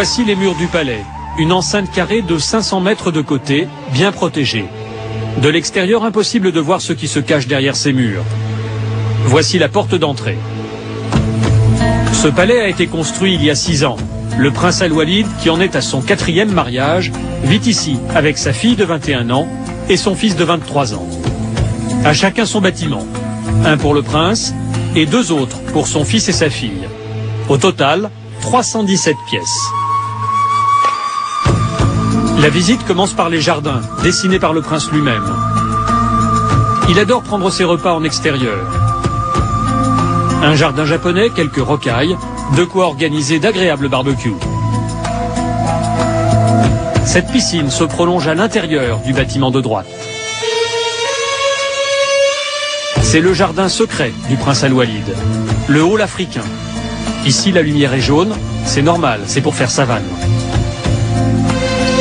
Voici les murs du palais, une enceinte carrée de 500 mètres de côté, bien protégée. De l'extérieur, impossible de voir ce qui se cache derrière ces murs. Voici la porte d'entrée. Ce palais a été construit il y a 6 ans. Le prince Al-Walid, qui en est à son 4e mariage, vit ici avec sa fille de 21 ans et son fils de 23 ans. À chacun son bâtiment. Un pour le prince et 2 autres pour son fils et sa fille. Au total, 317 pièces. La visite commence par les jardins, dessinés par le prince lui-même. Il adore prendre ses repas en extérieur. Un jardin japonais, quelques rocailles, de quoi organiser d'agréables barbecues. Cette piscine se prolonge à l'intérieur du bâtiment de droite. C'est le jardin secret du prince Al-Walid, le hall africain. Ici, la lumière est jaune, c'est normal, c'est pour faire savane.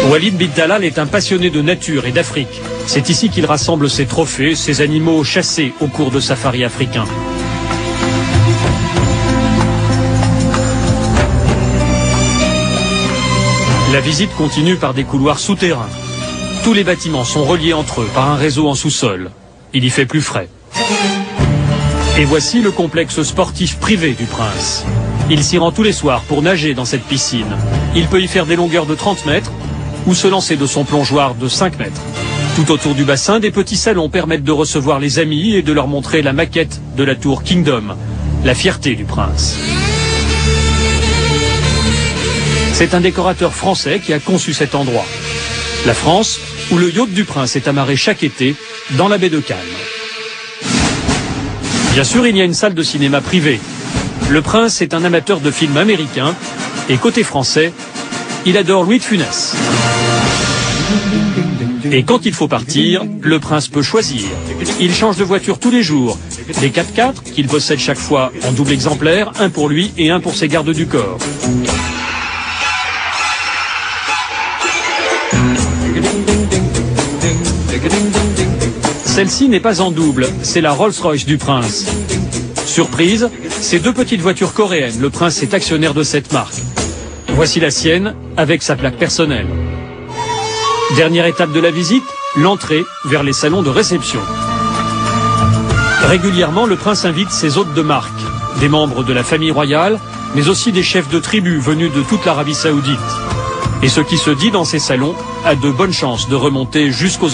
Walid bin Talal est un passionné de nature et d'Afrique. C'est ici qu'il rassemble ses trophées, ses animaux chassés au cours de safaris africains. La visite continue par des couloirs souterrains. Tous les bâtiments sont reliés entre eux par un réseau en sous-sol. Il y fait plus frais. Et voici le complexe sportif privé du prince. Il s'y rend tous les soirs pour nager dans cette piscine. Il peut y faire des longueurs de 30 mètres ou se lancer de son plongeoir de 5 mètres. Tout autour du bassin, des petits salons permettent de recevoir les amis et de leur montrer la maquette de la tour Kingdom, la fierté du prince. C'est un décorateur français qui a conçu cet endroit. La France, où le yacht du prince est amarré chaque été dans la baie de Cannes. Bien sûr, il y a une salle de cinéma privée. Le prince est un amateur de films américains et côté français, il adore Louis de Funès. Et quand il faut partir, le prince peut choisir. Il change de voiture tous les jours. Des 4x4 qu'il possède chaque fois en double exemplaire, un pour lui et un pour ses gardes du corps. Celle-ci n'est pas en double, c'est la Rolls-Royce du prince. Surprise, ces 2 petites voitures coréennes, le prince est actionnaire de cette marque. Voici la sienne, avec sa plaque personnelle. Dernière étape de la visite, l'entrée vers les salons de réception. Régulièrement, le prince invite ses hôtes de marque, des membres de la famille royale, mais aussi des chefs de tribu venus de toute l'Arabie Saoudite. Et ce qui se dit dans ces salons a de bonnes chances de remonter jusqu'aux